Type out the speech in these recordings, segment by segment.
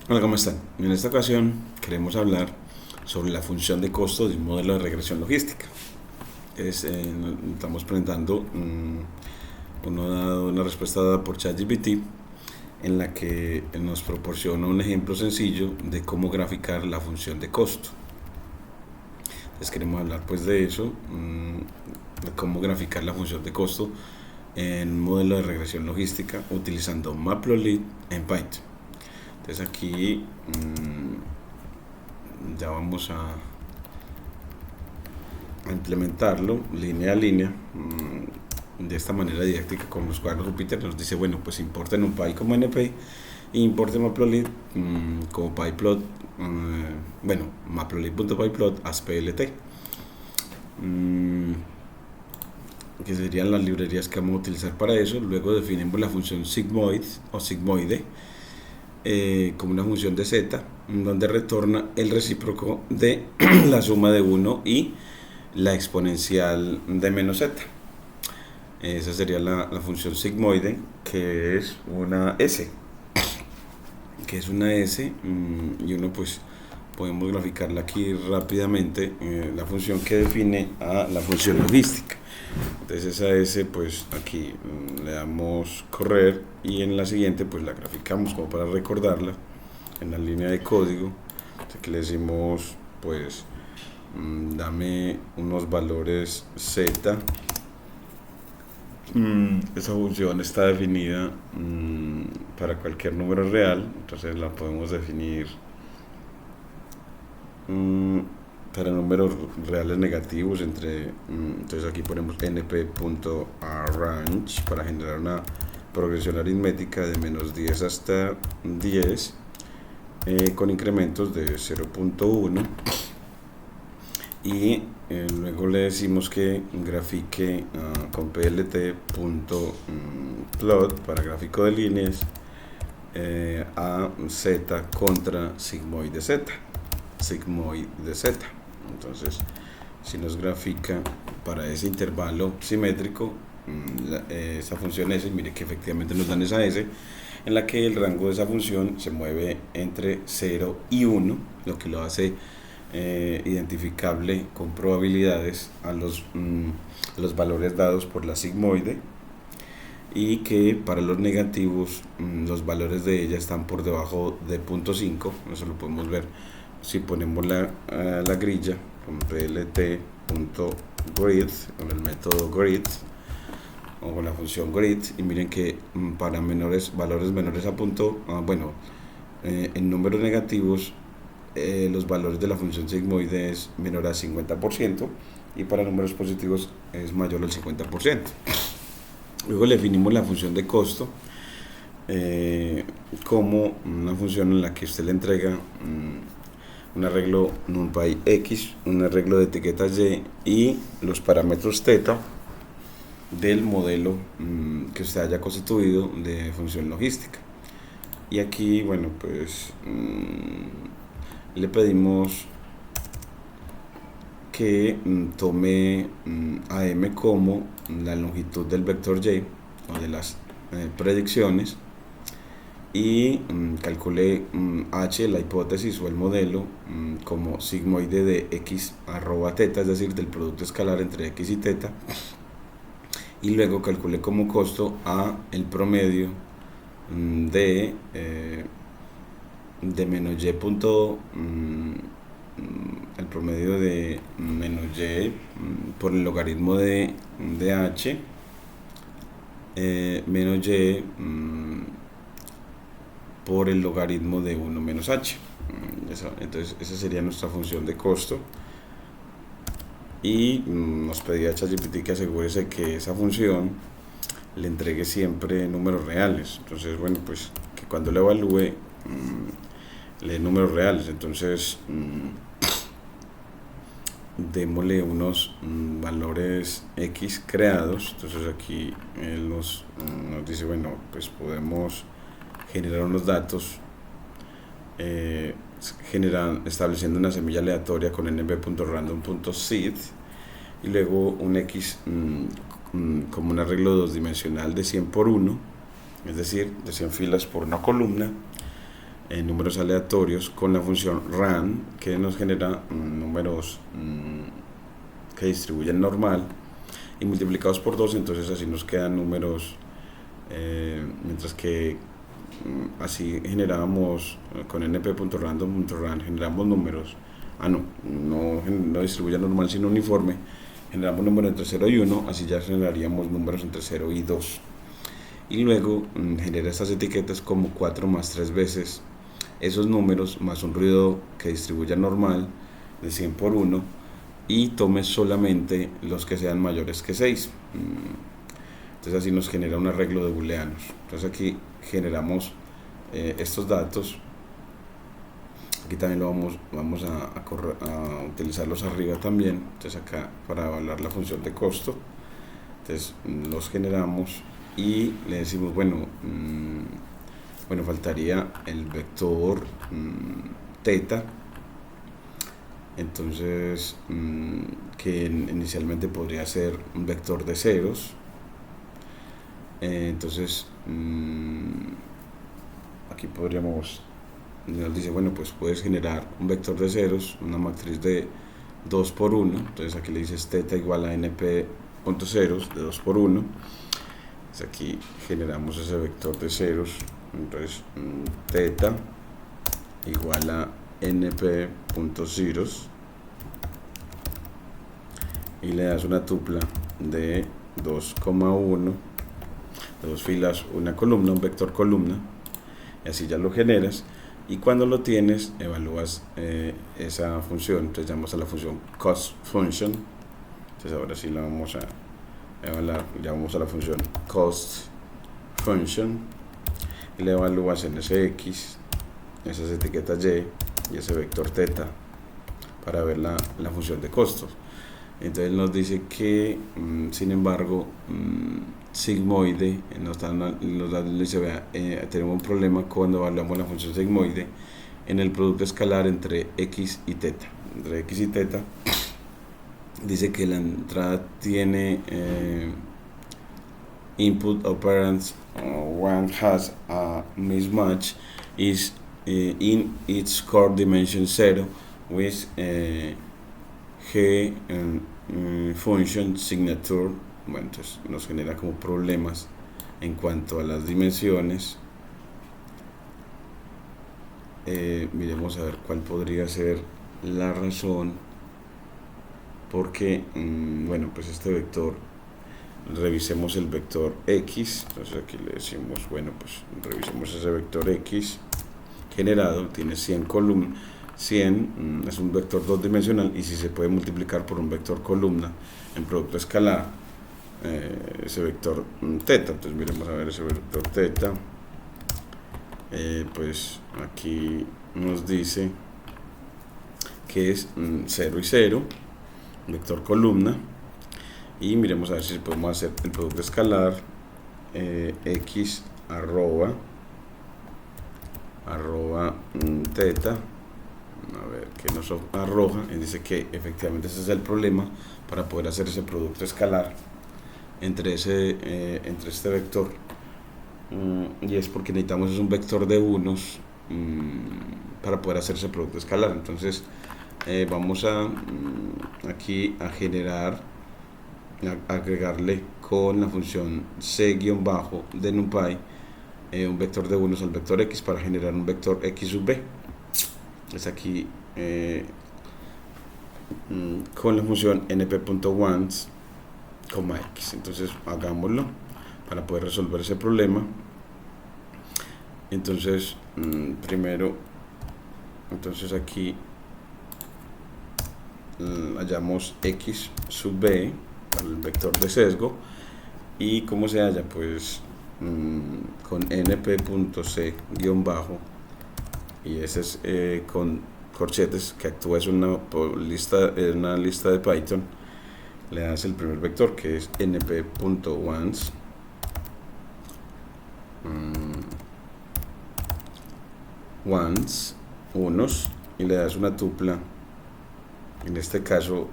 Hola, ¿cómo están? En esta ocasión queremos hablar sobre la función de costo de un modelo de regresión logística. Estamos presentando una respuesta dada por ChatGPT en la que nos proporciona un ejemplo sencillo de cómo graficar la función de costo. Entonces queremos hablar pues de eso, de cómo graficar la función de costo en un modelo de regresión logística utilizando Matplotlib en Python. Entonces aquí ya vamos a implementarlo línea a línea de esta manera didáctica con los cuadros Jupyter. Nos dice, bueno, pues importen un py como np e importen matplotlib como pyplot, bueno, matplotlib.pyplot as plt, que serían las librerías que vamos a utilizar para eso. Luego definimos la función sigmoid o sigmoide como una función de z, donde retorna el recíproco de la suma de 1 y la exponencial de menos z. Esa sería la función sigmoide, que es una s, y uno pues podemos graficarla aquí rápidamente, la función que define a la función logística. Entonces esa S pues aquí le damos correr y en la siguiente pues la graficamos como para recordarla en la línea de código. Entonces aquí le decimos pues dame unos valores z. Esa función está definida para cualquier número real, entonces la podemos definir para números reales negativos entonces aquí ponemos np.arrange para generar una progresión aritmética de menos 10 hasta 10 con incrementos de 0.1 y luego le decimos que grafique con plt.plot para gráfico de líneas a z contra sigmoid de z. Entonces, si nos grafica para ese intervalo simétrico esa función S, mire que efectivamente nos dan esa S, en la que el rango de esa función se mueve entre 0 y 1, lo que lo hace identificable con probabilidades a los valores dados por la sigmoide, y que para los negativos los valores de ella están por debajo de 0.5. Eso lo podemos ver si ponemos la grilla con plt.grid, con el método grid o con la función grid, y miren que para valores menores a punto, en números negativos los valores de la función sigmoide es menor a 50% y para números positivos es mayor al 50%. Luego le definimos la función de costo como una función en la que usted le entrega un arreglo numpy x, un arreglo de etiquetas y los parámetros θ del modelo que usted haya constituido de función logística. Y aquí, bueno, pues le pedimos que tome a m como la longitud del vector y o de las predicciones, y calcule h, la hipótesis o el modelo, como sigmoide de x arroba θ, es decir, del producto escalar entre x y θ, y luego calcule como costo a el promedio de menos y punto, el promedio de menos y por el logaritmo de h menos y por el logaritmo de 1 menos h. Entonces esa sería nuestra función de costo, y nos pedía ChatGPT que asegúrese que esa función le entregue siempre números reales. Entonces, bueno, pues que cuando le evalúe le dé números reales. Entonces démosle unos valores x creados. Entonces aquí él nos dice, bueno, pues podemos generar unos datos estableciendo una semilla aleatoria con nb.random.seed y luego un x como un arreglo dos dimensional de 100 por 1, es decir, de 100 filas por una columna, números aleatorios con la función rand, que nos genera números que distribuyen normal y multiplicados por 2, entonces así nos quedan números, mientras que así generábamos con np.random.rand generamos números, no distribuye normal sino uniforme, generamos números entre 0 y 1, así ya generaríamos números entre 0 y 2, y luego genera estas etiquetas como 4 más 3 veces esos números más un ruido que distribuya normal de 100 por 1 y tome solamente los que sean mayores que 6. Entonces así nos genera un arreglo de booleanos. Entonces aquí generamos estos datos. Aquí también lo vamos a utilizarlos arriba también. Entonces acá para evaluar la función de costo. Entonces los generamos y le decimos, bueno, faltaría el vector teta. Entonces que inicialmente podría ser un vector de ceros. Entonces aquí nos dice, bueno, pues puedes generar un vector de ceros, una matriz de 2 por 1, entonces aquí le dices teta igual a np.ceros de 2 por 1, entonces aquí generamos ese vector de ceros, entonces teta igual a np.ceros y le das una tupla de 2,1 de 2 filas, una columna, un vector columna, y así ya lo generas, y cuando lo tienes evalúas esa función. Entonces llamamos a la función cost function. Entonces ahora sí la vamos a evaluar, llamamos a la función cost function y le evalúas en ese x, esas etiquetas y ese vector teta para ver la función de costos. Entonces nos dice que sin embargo sigmoide los datos dice, vea, tenemos un problema cuando evaluamos la función sigmoide en el producto escalar entre x y teta. Entre x y teta dice que la entrada tiene input operands, one has a mismatch is in its core dimension 0 with g function signature. Bueno, entonces nos genera como problemas en cuanto a las dimensiones. Miremos a ver cuál podría ser la razón, porque bueno, pues este vector, revisemos el vector x. Entonces aquí le decimos, bueno, pues revisemos ese vector x generado, tiene 100 columnas, 100 es un vector 2 dimensional, y si se puede multiplicar por un vector columna en producto escalar, ese vector teta. Entonces miremos a ver ese vector teta. Pues aquí nos dice que es 0 y 0, vector columna, y miremos a ver si podemos hacer el producto escalar x arroba teta, a ver qué nos arroja, y dice que efectivamente ese es el problema para poder hacer ese producto escalar entre este vector, y es porque necesitamos un vector de unos para poder hacer ese producto escalar. Entonces vamos aquí a generar, a agregarle con la función c-bajo de numpy un vector de unos al vector x para generar un vector x sub b. Es aquí con la función np.once, x. Entonces hagámoslo para poder resolver ese problema. Entonces primero, entonces aquí hallamos x sub b para el vector de sesgo, y cómo se halla, pues con np.c bajo, y ese es con corchetes que actúa, es una lista de Python. Le das el primer vector que es np.once unos, y le das una tupla, en este caso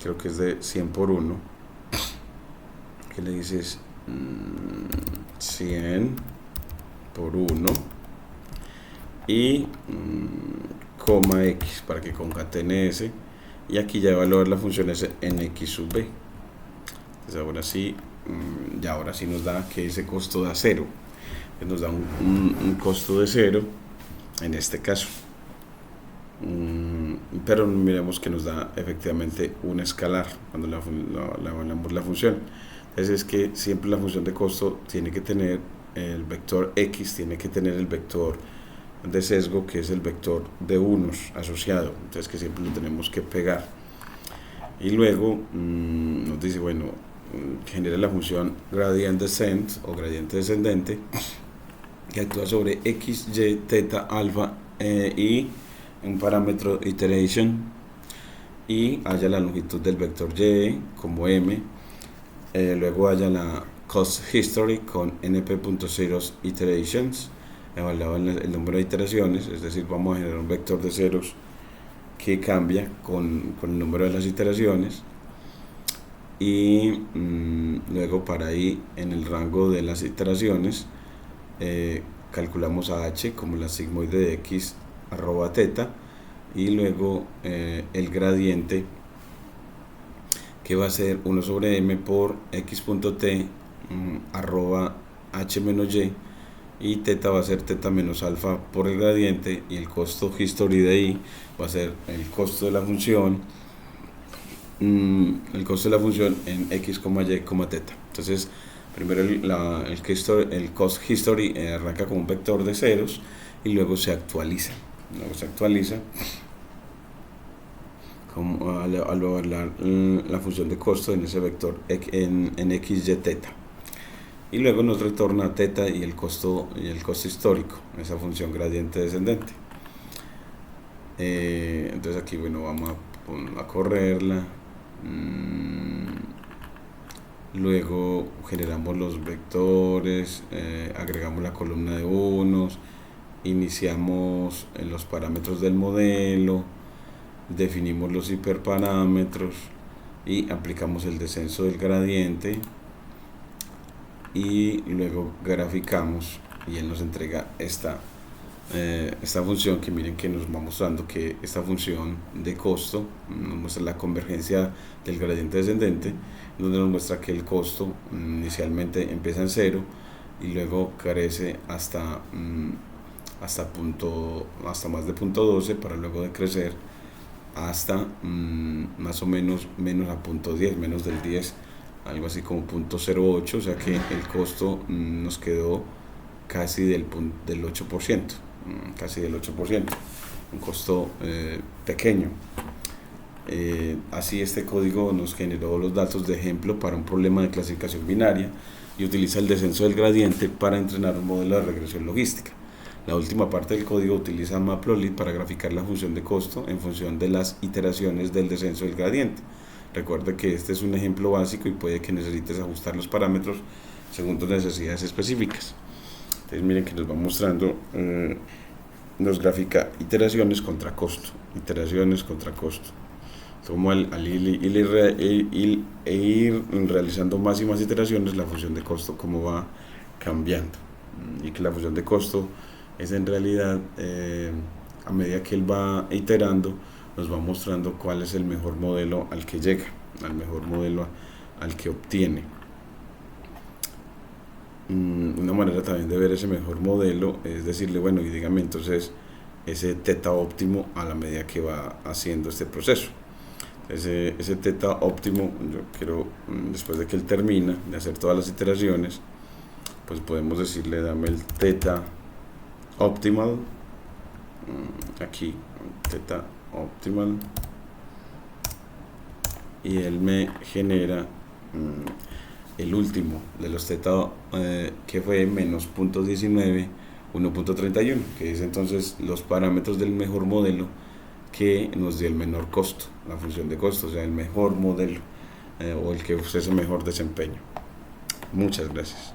creo que es de 100 por 1, que le dices 100 por 1, y coma x para que concatene ese, y aquí ya evaluar la función s en x sub b. Entonces ahora sí, ya ahora sí nos da que ese costo da 0, nos da un costo de 0 en este caso, pero miremos que nos da efectivamente un escalar cuando evaluamos la función. Entonces es que siempre la función de costo tiene que tener el vector x, tiene que tener el vector de sesgo, que es el vector de unos asociado, entonces que siempre lo tenemos que pegar. Y luego nos dice, bueno, genera la función gradient descent o gradiente descendente, que actúa sobre x, y, teta, alfa y un parámetro iteration, y haya la longitud del vector y como m, luego haya la cost history con np.0 iterations, evaluado el número de iteraciones, es decir, vamos a generar un vector de ceros que cambia con el número de las iteraciones, y luego para ahí en el rango de las iteraciones calculamos a h como la sigmoide de x arroba teta, y luego el gradiente, que va a ser 1 sobre m por x.t arroba h menos y teta va a ser teta menos alfa por el gradiente, y el costo history de ahí va a ser el costo de la función, en x, y, teta. Entonces primero el cost history arranca con un vector de ceros y luego se actualiza, como al evaluar la función de costo en ese vector en x, y, teta, y luego nos retorna teta y el costo histórico, esa función gradiente descendente. Entonces aquí, bueno, vamos a correrla, luego generamos los vectores, agregamos la columna de unos, iniciamos los parámetros del modelo, definimos los hiperparámetros y aplicamos el descenso del gradiente, y luego graficamos, y él nos entrega esta función, que miren que nos va mostrando que esta función de costo nos muestra la convergencia del gradiente descendente, donde nos muestra que el costo inicialmente empieza en 0 y luego crece hasta más de punto 12 para luego decrecer hasta más o menos a punto 10, menos del 10, algo así como punto 0.8, o sea que el costo nos quedó casi del 8%, un costo pequeño. Así este código nos generó los datos de ejemplo para un problema de clasificación binaria y utiliza el descenso del gradiente para entrenar un modelo de regresión logística. La última parte del código utiliza Matplotlib para graficar la función de costo en función de las iteraciones del descenso del gradiente. Recuerda que este es un ejemplo básico y puede que necesites ajustar los parámetros según tus necesidades específicas. Entonces miren que nos va mostrando, nos grafica iteraciones contra costo, como al ir realizando más y más iteraciones, la función de costo como va cambiando, y que la función de costo es en realidad, a medida que él va iterando, nos va mostrando cuál es el mejor modelo al que llega, al mejor modelo al que obtiene. Una manera también de ver ese mejor modelo es decirle, bueno, y dígame entonces ese teta óptimo a la medida que va haciendo este proceso. Ese teta óptimo, yo quiero, después de que él termina de hacer todas las iteraciones, pues podemos decirle, dame el teta optimal, aquí teta optimal, y él me genera el último de los teta, que fue menos 0.19, 1.31, que es entonces los parámetros del mejor modelo que nos dio el menor costo, la función de costo, o sea, el mejor modelo, o el que ofrece mejor desempeño. Muchas gracias.